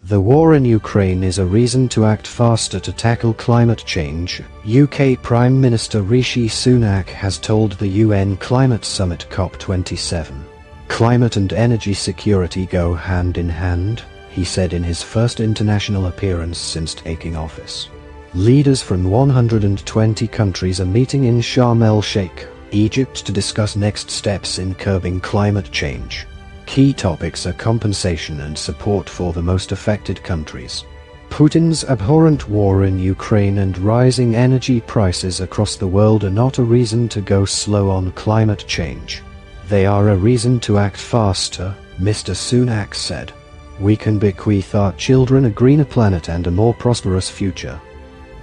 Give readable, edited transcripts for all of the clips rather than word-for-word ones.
The war in Ukraine is a reason to act faster to tackle climate change, UK Prime Minister Rishi Sunak has told the UN Climate Summit COP27. Climate and energy security go hand in hand, he said in his first international appearance since taking office. Leaders from 120 countries are meeting in Sharm el-Sheikh, Egypt to discuss next steps in curbing climate change. Key topics are compensation and support for the most affected countries. Putin's abhorrent war in Ukraine and rising energy prices across the world are not a reason to go slow on climate change. They are a reason to act faster, Mr. Sunak said. We can bequeath our children a greener planet and a more prosperous future.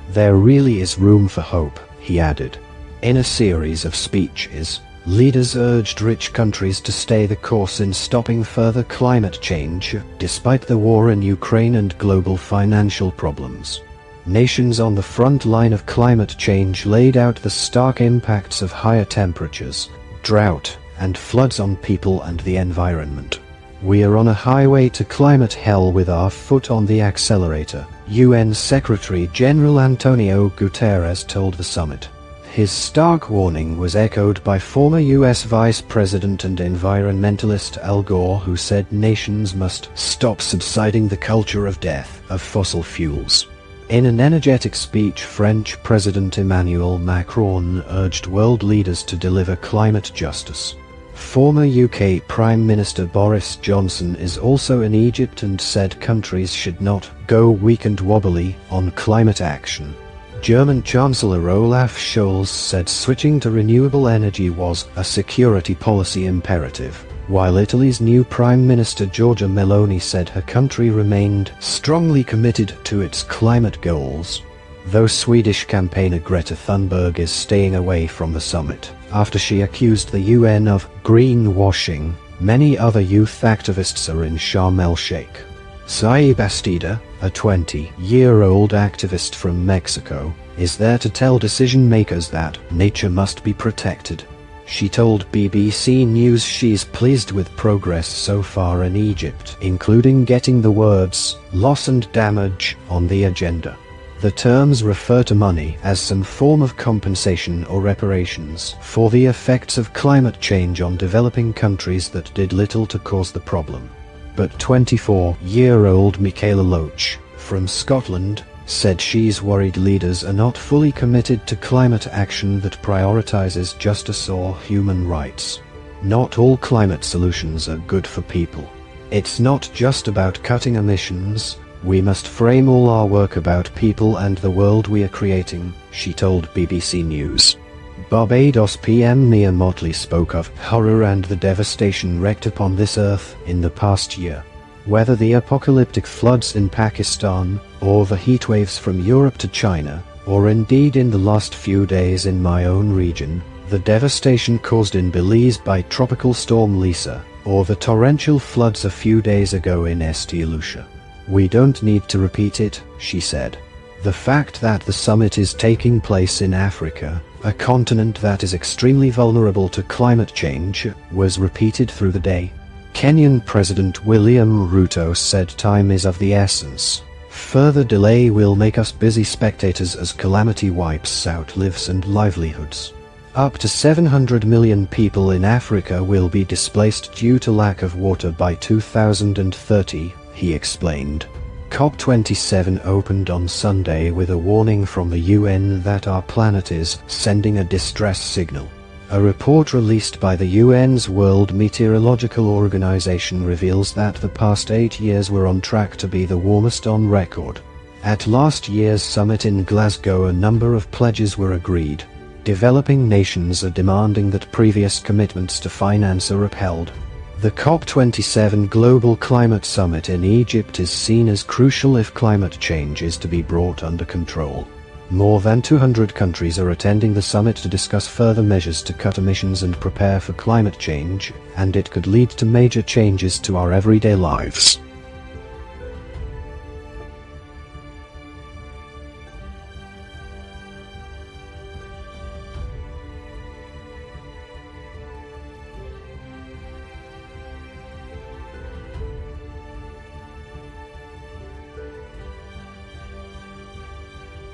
There really is room for hope, he added. In a series of speeches, leaders urged rich countries to stay the course in stopping further climate change, despite the war in Ukraine and global financial problems. Nations on the front line of climate change laid out the stark impacts of higher temperatures, drought, and floods on people and the environment. We are on a highway to climate hell with our foot on the accelerator, UN Secretary-General Antonio Guterres told the summit. His stark warning was echoed by former US Vice President and environmentalist Al Gore, who said nations must stop subsiding the culture of death of fossil fuels. In an energetic speech, French President Emmanuel Macron urged world leaders to deliver climate justice. Former UK Prime Minister Boris Johnson is also in Egypt and said countries should not go weak and wobbly on climate action. German Chancellor Olaf Scholz said switching to renewable energy was a security policy imperative, while Italy's new Prime Minister Giorgia Meloni said her country remained strongly committed to its climate goals. Though Swedish campaigner Greta Thunberg is staying away from the summit after she accused the UN of greenwashing, many other youth activists are in Sharm el-Sheikh. Saib Astida, a 20-year-old activist from Mexico, is there to tell decision-makers that nature must be protected. She told BBC News she's pleased with progress so far in Egypt, including getting the words "loss and damage" on the agenda. The terms refer to money as some form of compensation or reparations for the effects of climate change on developing countries that did little to cause the problem. But 24-year-old Michaela Loach, from Scotland, said she's worried leaders are not fully committed to climate action that prioritizes justice or human rights. Not all climate solutions are good for people. It's not just about cutting emissions. We must frame all our work about people and the world we are creating, she told BBC News. Barbados PM Mia Mottley spoke of horror and the devastation wreaked upon this earth in the past year. Whether the apocalyptic floods in Pakistan, or the heatwaves from Europe to China, or indeed in the last few days in my own region, the devastation caused in Belize by Tropical Storm Lisa, or the torrential floods a few days ago in St. Lucia. We don't need to repeat it, she said. The fact that the summit is taking place in Africa, a continent that is extremely vulnerable to climate change, was repeated through the day. Kenyan President William Ruto said time is of the essence. Further delay will make us busy spectators as calamity wipes out lives and livelihoods. Up to 700 million people in Africa will be displaced due to lack of water by 2030, he explained. COP27 opened on Sunday with a warning from the UN that our planet is sending a distress signal. A report released by the UN's World Meteorological Organization reveals that the past 8 years were on track to be the warmest on record. At last year's summit in Glasgow, a number of pledges were agreed. Developing nations are demanding that previous commitments to finance are upheld. The COP27 Global Climate Summit in Egypt is seen as crucial if climate change is to be brought under control. More than 200 countries are attending the summit to discuss further measures to cut emissions and prepare for climate change, and it could lead to major changes to our everyday lives.